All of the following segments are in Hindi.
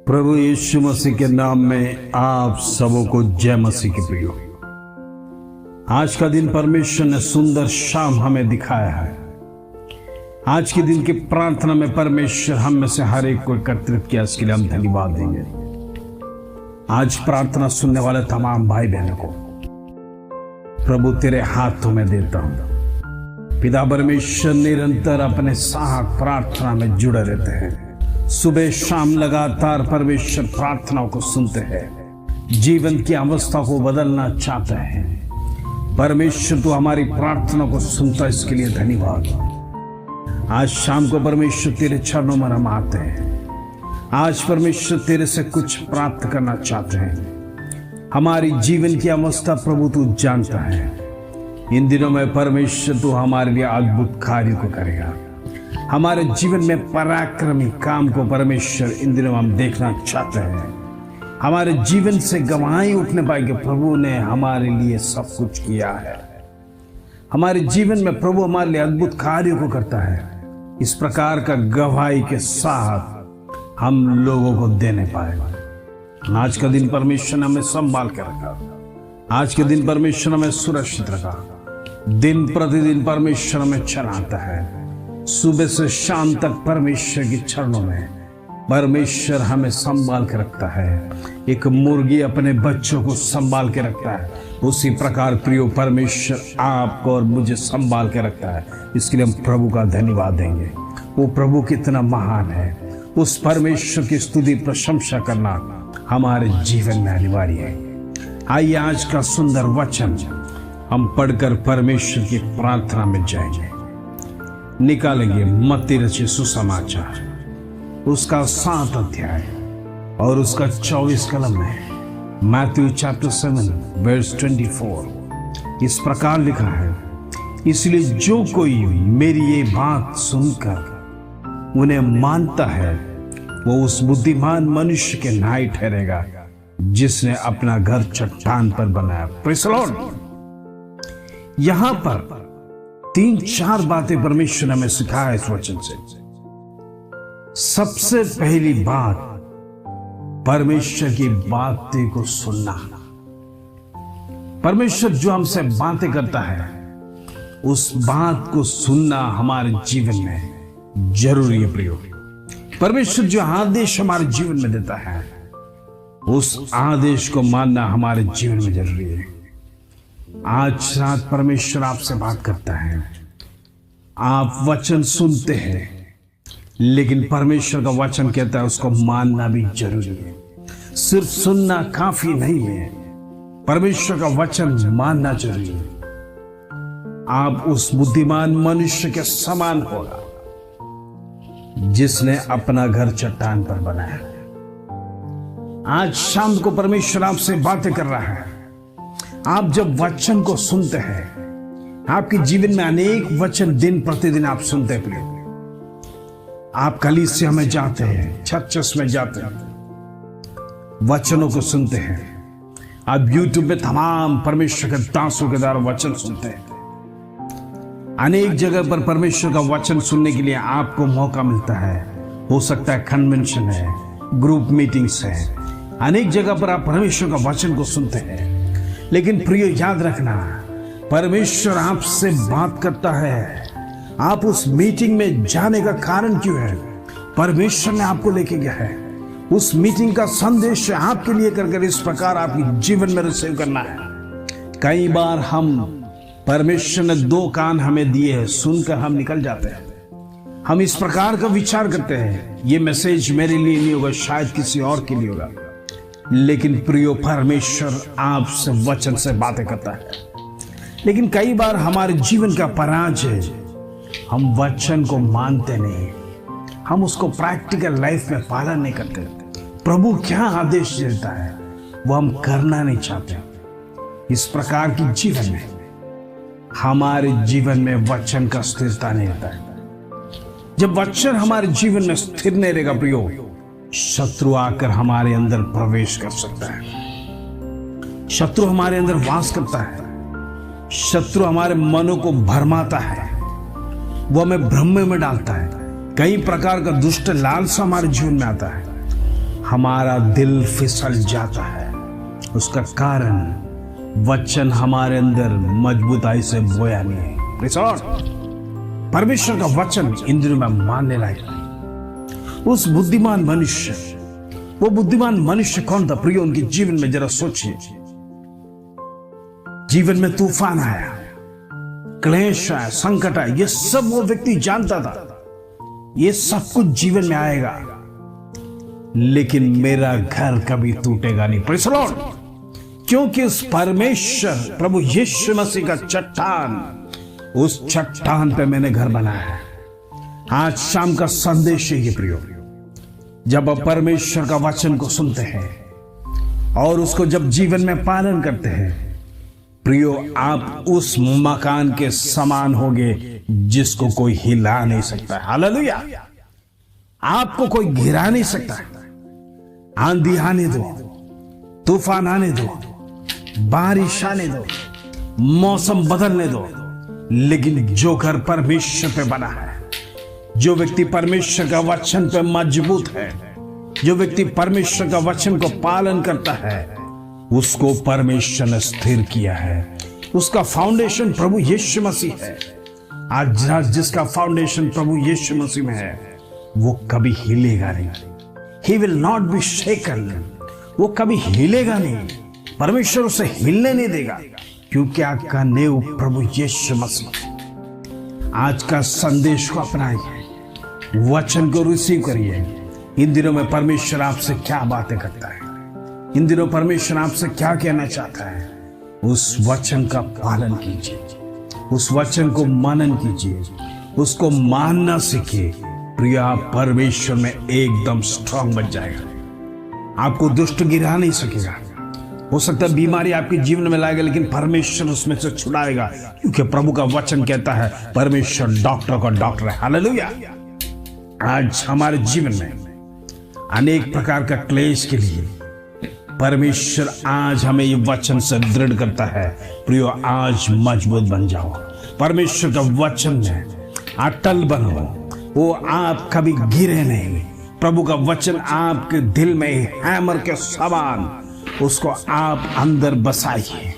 प्रभु यीशु मसीह के नाम में आप सबों को जय मसीह के प्रियो। आज का दिन परमेश्वर ने सुंदर शाम हमें दिखाया है। आज के दिन की प्रार्थना में परमेश्वर हम में से हर एक को एकत्रित किया, इसके लिए हम धन्यवाद देंगे। आज प्रार्थना सुनने वाले तमाम भाई बहनों को प्रभु तेरे हाथों में देता हूं। पिता परमेश्वर निरंतर अपने साथ प्रार्थना में जुड़े रहते हैं। सुबह शाम लगातार परमेश्वर प्रार्थनाओं को सुनते हैं, जीवन की अवस्था को बदलना चाहते हैं। परमेश्वर तू हमारी प्रार्थना को सुनता, इसके लिए धन्यवाद। आज शाम को परमेश्वर तेरे चरणों में हम आते हैं। आज परमेश्वर तेरे से कुछ प्राप्त करना चाहते हैं। हमारी जीवन की अवस्था प्रभु तू जानता है। इन दिनों में परमेश्वर तू हमारे लिए अद्भुत कार्य को करेगा। हमारे जीवन में पराक्रमी काम को परमेश्वर इन दिनों हम देखना चाहते हैं। हमारे जीवन से गवाही उठने पाएंगे, प्रभु ने हमारे लिए सब कुछ किया है। हमारे जीवन में प्रभु हमारे लिए अद्भुत कार्यों को करता है। इस प्रकार का गवाही के साथ हम लोगों को देने पाएगा। आज का दिन परमेश्वर ने हमें संभाल के रखा। आज के दिन परमेश्वर हमें सुरक्षित रखा। दिन प्रतिदिन परमेश्वर हमें चलाता है। सुबह से शाम तक परमेश्वर के चरणों में परमेश्वर हमें संभाल के रखता है। एक मुर्गी अपने बच्चों को संभाल के रखता है, उसी प्रकार प्रियो परमेश्वर आपको और मुझे संभाल के रखता है। इसके लिए हम प्रभु का धन्यवाद देंगे। वो प्रभु कितना महान है। उस परमेश्वर की स्तुति प्रशंसा करना हमारे जीवन में अनिवार्य है। आइए आज का सुंदर वचन हम पढ़कर परमेश्वर की प्रार्थना में जाएंगे। निकालेंगे मत्ती रचित सुसमाचार उसका 7 अध्याय और उसका 24 कलम है। मैथ्यू चैप्टर 7 वर्स 24 इस प्रकार लिखा है, इसलिए जो कोई मेरी ये बात सुनकर उन्हें मानता है वो उस बुद्धिमान मनुष्य के न्याय ठहरेगा जिसने अपना घर चट्टान पर बनाया। Praise the Lord. यहां पर 3-4 बातें परमेश्वर ने हमें सिखाया इस वचन से। सबसे पहली बात, परमेश्वर की बातें को सुनना। परमेश्वर जो हमसे बातें करता है उस बात को सुनना हमारे जीवन में जरूरी है प्रियो। परमेश्वर जो आदेश हमारे जीवन में देता है उस आदेश को मानना हमारे जीवन में जरूरी है। आज रात परमेश्वर आपसे बात करता है। आप वचन सुनते हैं, लेकिन परमेश्वर का वचन कहता है उसको मानना भी जरूरी है। सिर्फ सुनना काफी नहीं है, परमेश्वर का वचन मानना जरूरी है। आप उस बुद्धिमान मनुष्य के समान होगा जिसने अपना घर चट्टान पर बनाया। आज शाम को परमेश्वर आपसे बातें कर रहा है। आप जब वचन को सुनते हैं, आपके जीवन में अनेक वचन दिन प्रतिदिन आप सुनते हैं। आप कलीसिया में जाते हैं, चर्चेस में जाते हैं, वचनों को सुनते हैं। आप यूट्यूब पे तमाम परमेश्वर के दासों के द्वारा वचन सुनते हैं। अनेक जगह पर परमेश्वर का वचन सुनने के लिए आपको मौका मिलता है। हो सकता है कन्वेंशन है, ग्रुप मीटिंग्स है, अनेक जगह पर आप परमेश्वर का वचन को सुनते हैं। लेकिन प्रियो याद रखना, परमेश्वर आपसे बात करता है। आप उस मीटिंग में जाने का कारण क्यों है? परमेश्वर ने आपको लेके गया है। उस मीटिंग का संदेश आपके लिए कर इस प्रकार आपके जीवन में रिसीव करना है। कई बार हम परमेश्वर ने 2 कान हमें दिए हैं, सुनकर हम निकल जाते हैं। हम इस प्रकार का विचार करते हैं, ये मैसेज मेरे लिए नहीं होगा, शायद किसी और के लिए होगा। लेकिन प्रियो परमेश्वर आपसे वचन से बातें करता है। लेकिन कई बार हमारे जीवन का पराजय है, हम वचन को मानते नहीं, हम उसको प्रैक्टिकल लाइफ में पालन नहीं करते। प्रभु क्या आदेश देता है वो हम करना नहीं चाहते। इस प्रकार की जीवन में हमारे जीवन में वचन का स्थिरता नहीं रहता है। जब वचन हमारे जीवन में स्थिर नहीं रहेगा प्रियो, शत्रु आकर हमारे अंदर प्रवेश कर सकता है। शत्रु हमारे अंदर वास करता है। शत्रु हमारे मनों को भरमाता है, वो हमें भ्रम में डालता है। कई प्रकार का दुष्ट लालसा हमारे जीवन में आता है। हमारा दिल फिसल जाता है, उसका कारण वचन हमारे अंदर मजबूताई से बोया नहीं है। परमेश्वर का वचन इन दिनों में मानने लायक। उस बुद्धिमान मनुष्य, वो बुद्धिमान मनुष्य कौन था प्रियो? उनके जीवन में जरा सोचिए। जीवन में तूफान आया, क्लेश आया, संकट आया, ये सब वो व्यक्ति जानता था, ये सब कुछ जीवन में आएगा, लेकिन मेरा घर कभी टूटेगा नहीं। Praise the Lord. क्योंकि उस परमेश्वर प्रभु यीशु मसीह का चट्टान, उस चट्टान पे मैंने घर बनाया है। आज शाम का संदेश है ये प्रियो, जब आप परमेश्वर का वचन को सुनते हैं और उसको जब जीवन में पालन करते हैं प्रियो, आप उस मकान के समान होंगे जिसको कोई हिला नहीं सकता। हालेलुया। आपको कोई गिरा नहीं सकता। आंधी आने दो, तूफान आने दो, बारिश आने दो, मौसम बदलने दो, लेकिन जो घर परमेश्वर पे बना है, जो व्यक्ति परमेश्वर का वचन पे मजबूत है, जो व्यक्ति परमेश्वर का वचन को पालन करता है, उसको परमेश्वर ने स्थिर किया है। उसका फाउंडेशन प्रभु यीशु मसीह है। आज जिसका फाउंडेशन प्रभु यीशु मसीह में है, वो कभी हिलेगा नहीं। He will not be shaken। वो कभी हिलेगा नहीं। परमेश्वर उसे हिलने नहीं देगा, क्योंकि आपका नेव प्रभु यीशु मसीह। आज का संदेश को अपनाइए, वचन को रिसीव करिए। इन दिनों में परमेश्वर आपसे क्या बातें करता है, इन दिनों परमेश्वर आपसे क्या कहना चाहता है, उस वचन का पालन कीजिए, उस वचन को मनन कीजिए, उसको मानना सीखिए। प्रिय, आप परमेश्वर में एकदम स्ट्रांग बन जाएगा। आपको दुष्ट गिरा नहीं सकेगा। हो सकता है बीमारी आपके जीवन में लाएगा, लेकिन परमेश्वर उसमें से छुड़ाएगा, क्योंकि प्रभु का वचन कहता है परमेश्वर डॉक्टर का डॉक्टर है। हालेलुया। आज हमारे जीवन में अनेक प्रकार का क्लेश के लिए परमेश्वर आज हमें ये वचन से दृढ़ करता है। प्रियो, आज मजबूत बन जाओ, परमेश्वर का वचन में अटल बनो, वो आप कभी गिरे नहीं। प्रभु का वचन आपके दिल में हैमर के समान, उसको आप अंदर बसाइए।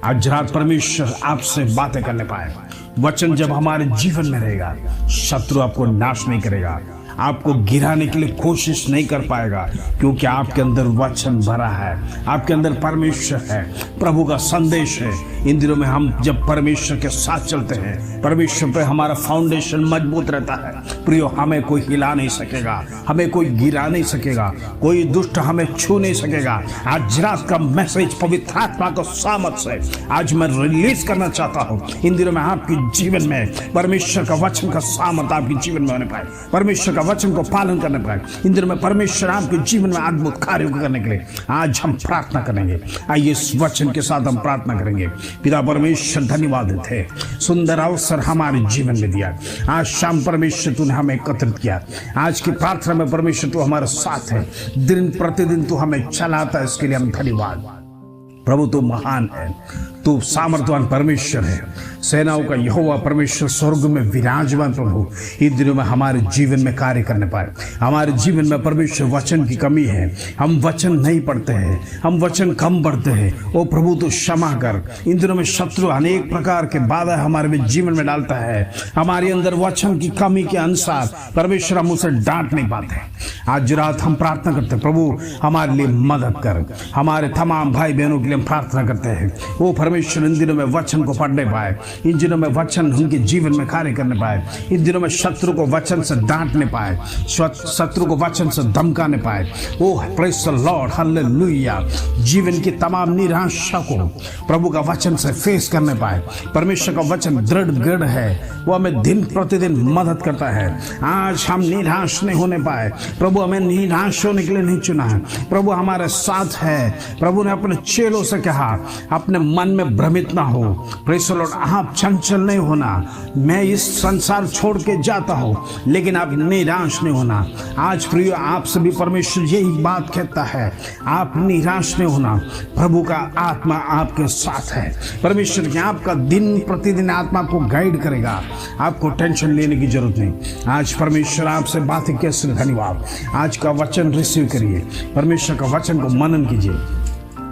आज रात परमेश्वर आपसे बातें करने पाए। वचन जब हमारे जीवन में रहेगा, शत्रु आपको नाश नहीं करेगा, आपको गिराने के लिए कोशिश नहीं कर पाएगा, क्योंकि आपके अंदर वचन भरा है, आपके अंदर परमेश्वर है, प्रभु का संदेश है। इन दिनों में हम जब परमेश्वर के साथ चलते हैं, परमेश्वर पे हमारा फाउंडेशन मजबूत रहता है। प्रियो, हमें कोई हिला नहीं सकेगा, हमें कोई गिरा नहीं सकेगा, कोई दुष्ट हमें छू नहीं सकेगा। आज रात का मैसेज पवित्र आत्मा को सामर्थ से आज मैं रिलीज करना चाहता हूँ। इन दिनों में आपके जीवन में परमेश्वर का वचन का सामर्थ आपके जीवन में होने पाए, परमेश्वर का वचन को पालन करने पाए। इन दिनों में परमेश्वर आपके जीवन में अद्भुत कार्यों को करने के लिए आज हम प्रार्थना करेंगे। आइए इस वचन के साथ हम प्रार्थना करेंगे। पिता परमेश्वर, धन्यवाद थे, सुंदर अवसर हमारे जीवन में दिया। आज शाम परमेश्वर तूने हमें एकत्रित किया। आज की प्रार्थना में परमेश्वर तू हमारे साथ है, दिन प्रतिदिन तू हमें चलाता है, इसके लिए हम धन्यवाद। प्रभु तू महान है, तू सामर्थवान परमेश्वर है, सेनाओं का यहोवा परमेश्वर स्वर्ग में विराजमान प्रभु इन दिनों में हमारे जीवन में कार्य करने पाए। हमारे जीवन में परमेश्वर वचन की कमी है, हम वचन नहीं पढ़ते हैं, हम वचन कम पढ़ते हैं। ओ प्रभु तू क्षमा कर। इन दिनों में शत्रु अनेक प्रकार के बाधा हमारे जीवन में डालता है, हमारे अंदर वचन की कमी के अनुसार परमेश्वर हम उसे डांट नहीं पाते। आज रात हम प्रार्थना करते प्रभु हमारे लिए मदद कर। हमारे तमाम भाई बहनों के लिए हम प्रार्थना करते हैं, वो परमेश्वर इन दिनों में वचन को पढ़ने पाए, इन दिनों में वचन उनके जीवन में कार्य करने पाए, इन दिनों में शत्रु को वचन से डांटने पाए, शत्रु को वचन से धमकाने पाए। ओह प्रेज़ द लॉर्ड, हालेलुया। जीवन की तमाम निराशा को प्रभु का वचन से फेस करने पाए। परमेश्वर का वचन दृढ़ है, वो हमें दिन प्रतिदिन मदद करता है। आज हम निराश नहीं होने पाए। प्रभु हमें निराश होने के लिए नहीं चुना है, प्रभु हमारे साथ है। प्रभु ने अपने चेलों शिष्यों से कहा, अपने मन में भ्रमित ना हो। प्रेज़ द लॉर्ड, आप चंचल नहीं होना। मैं इस संसार छोड़ के जाता हूँ, लेकिन आप निराश नहीं होना। आज प्रियो, आपसे भी परमेश्वर यही बात कहता है, आप निराश नहीं होना। प्रभु का आत्मा आपके साथ है। परमेश्वर के आपका दिन प्रतिदिन आत्मा को गाइड करेगा। आपको टेंशन लेने की जरूरत नहीं। आज परमेश्वर आपसे बातें कैसे, धन्यवाद। आज का वचन रिसीव करिए, परमेश्वर का वचन को मनन कीजिए।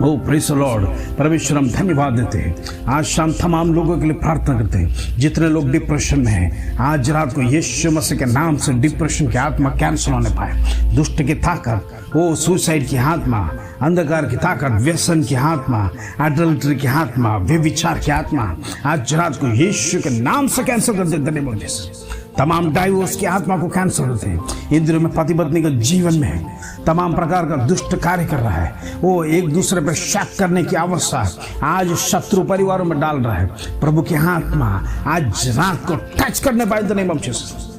ओ प्रेज़ द लॉर्ड, परमेश्वर हम धन्यवाद देते हैं। आज शाम तमाम लोगों के लिए प्रार्थना करते हैं जितने लोग डिप्रेशन में हैं। आज रात को यीशु मसीह के नाम से डिप्रेशन की आत्मा कैंसिल होने पाए। दुष्ट की ताकत, ओ सुसाइड की आत्मा, अंधकार की ताकत, व्यसन की आत्मा, एडल्ट्री की आत्मा, व्यभिचार की आत्मा, आज रात को यीशु के नाम से कैंसिल कर देते हैं। तमाम डाइवोर्स की आत्मा को कैंसिल होते हैं। इन दिनों में पति पत्नी के जीवन में तमाम प्रकार का दुष्ट कार्य कर रहा है। वो एक दूसरे पर शक करने की अवस्था आज शत्रु परिवारों में डाल रहा है। प्रभु की आत्मा आज रात को टच करने पाए इन द नेम ऑफ जीसस।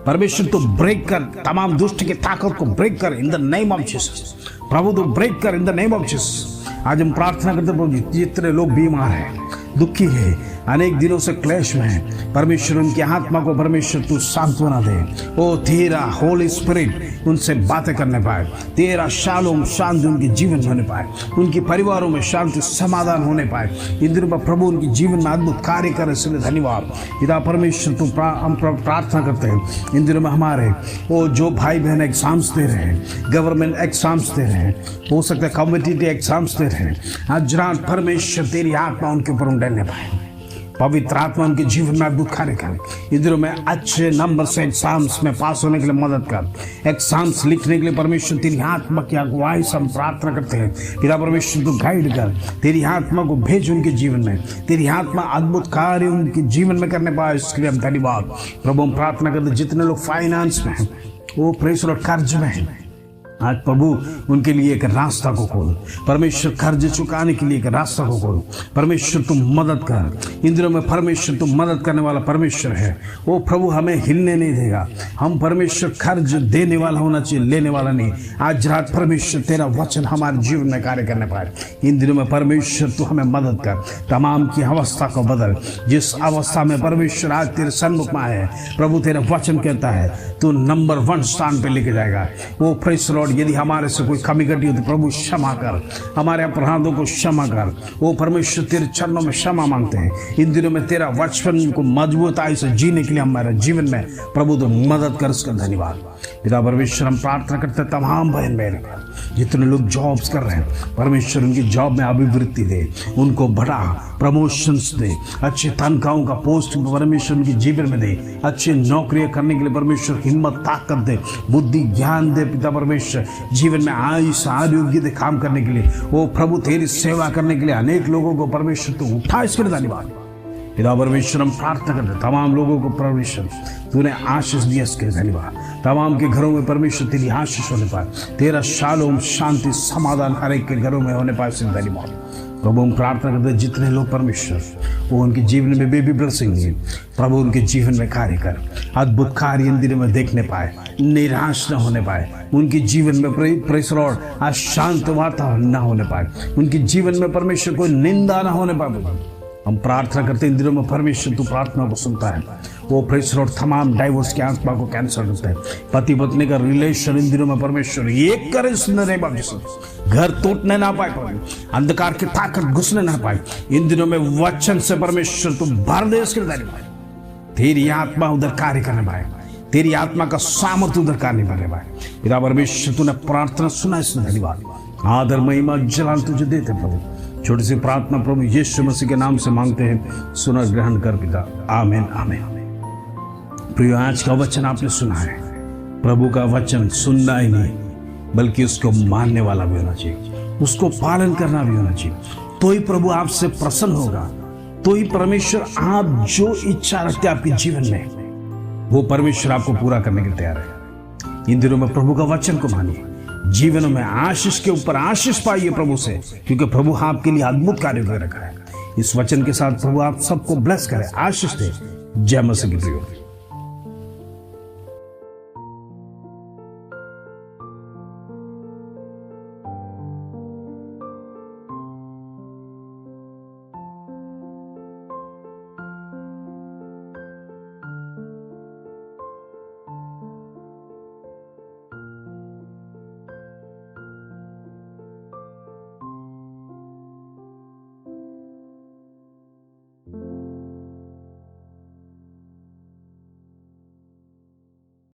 परमेश्वर तो ब्रेक कर, तमाम दुष्ट की ताकत को ब्रेक कर in the name of Jesus. प्रभु तो ब्रेक कर in the name of Jesus. आज हम प्रार्थना करते प्रभु, जितने लोग बीमार हैं, दुखी है, अनेक दिनों से क्लेश में है, परमेश्वर उनकी आत्मा को परमेश्वर तू सांत्वना दे। ओ तेरा होली स्पिरिट उनसे बातें करने पाए, तेरा शालोम शांति उनके जीवन में होने पाए, उनके परिवारों में शांति समाधान होने पाए। इन दिनों में प्रभु उनके जीवन में अद्भुत कार्य करे, इसलिए धन्यवाद। पिता परमेश्वर तू हम प्रार्थना करते हैं इन दिनों में हमारे वो जो भाई बहन एग्जाम्स दे रहे हैं, गवर्नमेंट एग्जाम्स दे रहे हैं, हो सकता है कॉम्पिटिटिव एग्जाम्स दे रहे हैं, आज रात परमेश्वर तेरी आत्मा उनके ऊपर उड़ने पाए। पवित्र आत्मा उनके जीवन में अद्भुत कार्य करे। इधर में अच्छे नंबर से एग्जाम्स में पास होने के लिए मदद कर। एग्जाम्स लिखने के लिए परमेश्वर तेरी आत्मा की अगुवाई से हम प्रार्थना करते हैं। पिता परमेश्वर तू गाइड कर, तेरी आत्मा को भेज उनके जीवन में, तेरी आत्मा अद्भुत कार्य उनके जीवन में करने पाए, इसके लिए हम धन्यवाद। प्रभु हम प्रार्थना करते जितने लोग फाइनेंस में हैं, वो प्रेस और कर्ज में हैं, आज प्रभु उनके लिए एक रास्ता को खोल। परमेश्वर कर्ज चुकाने के लिए एक रास्ता को खोल। परमेश्वर तुम मदद कर। इन दिनों में परमेश्वर तुम मदद करने वाला परमेश्वर है। वो प्रभु हमें हिलने नहीं देगा। हम परमेश्वर कर्ज देने वाला होना चाहिए, लेने वाला नहीं। आज रात परमेश्वर तेरा वचन हमारे जीवन में कार्य करने पाए। इन दिनों में परमेश्वर तू हमें मदद कर, तमाम की अवस्था को बदल। जिस अवस्था में परमेश्वर आज तेरे सन्मुख में आए, प्रभु तेरा वचन कहता है तू नंबर 1 स्थान पे लेके जाएगा। वो प्रेस लॉर्ड, यदि हमारे से कोई कमी घटी हो तो प्रभु क्षमा कर, हमारे अपराधों को क्षमा कर। वो परमेश्वर तेरे चरणों में क्षमा मांगते हैं। इन दिनों में तेरा वचन को मजबूताई से जीने के लिए हमारे जीवन में प्रभु तो मदद कर, उसका धन्यवाद। पिता परमेश्वर हम प्रार्थना करते तमाम बहन बहन जितने लोग जॉब्स कर रहे हैं, परमेश्वर उनकी जॉब में अभिवृद्धि दे, उनको बढ़ा, प्रमोशंस दे, अच्छे तनख्वाहों का पोस्ट परमेश्वर उनके जीवन में दे, अच्छी नौकरियां करने के लिए परमेश्वर हिम्मत ताकत दे, बुद्धि ज्ञान दे। पिता परमेश्वर जीवन में आयुष आरोग्य दे काम करने के लिए। वो प्रभु तेरी सेवा करने के लिए अनेक लोगों को परमेश्वर तू उठा, इसके लिए धन्यवाद। पिता परमेश्वर हम प्रार्थना करते तमाम लोगों को परमेश्वर तूने आशीष दिया, इसके लिए धन्यवाद। तमाम के घरों में परमेश्वर तेरी आशीष होने पाए, तेरा शालोम शांति समाधान हर एक के घरों में होने पाए, इसके लिए धन्यवाद। प्रभु हम प्रार्थना करते जितने लोग परमेश्वर वो उनके जीवन में बेबी ब्लेसिंग दिए, प्रभु उनके जीवन में कार्य कर, अद्भुत कार्य इन दिनों में देखने पाए, निराश न होने पाए, उनके जीवन में प्रेस लॉर्ड अशांत वातावरण न होने पाए, उनके जीवन में परमेश्वर कोई निंदा न होने पाए। हम प्रार्थना करते हैं इन दिनों में परमेश्वर तू प्रार्थना को सुनता है। वो प्रेस लॉर्ड तमाम डाइवोर्स की आत्मा को कैंसिल करते हैं। पति पत्नी का रिलेशन इन दिनों में परमेश्वर एक करे, सुनने घर टूटने ना पाए, अंधकार की ताकत घुसने ना पाए। इन दिनों में वचन से परमेश्वर तू भर दे, इसके लिए तेरी आत्मा उधर कार्य करने पाए, तेरी आत्मा का सामर्थ्य उधर कार्य करने पाए। पिता परमेश्वर तूने प्रार्थना सुना, इसलिए धन्यवाद। आदर महिमा जलाल तुझे देते प्रभु। छोटी सी प्रार्थना प्रभु यीशु मसीह के नाम से मांगते हैं, सुना ग्रहण कर पिता, आमीन आमीन। प्रिय, आज का वचन आपने सुना है। प्रभु का वचन सुनना ही नहीं बल्कि उसको मानने वाला भी होना चाहिए, उसको पालन करना भी होना चाहिए, तो ही प्रभु आपसे प्रसन्न होगा, तो ही परमेश्वर आप जो इच्छा रखते आपके जीवन में वो परमेश्वर आपको पूरा करने के लिए तैयार है। इन दिनों में प्रभु का वचन को मानिए, जीवन में आशीष के ऊपर आशीष पाइए प्रभु से, क्योंकि प्रभु आपके लिए अद्भुत कार्य कर रखा है। इस वचन के साथ प्रभु आप सबको ब्लेस करे, आशीष दे। जय मसीह की प्रियो।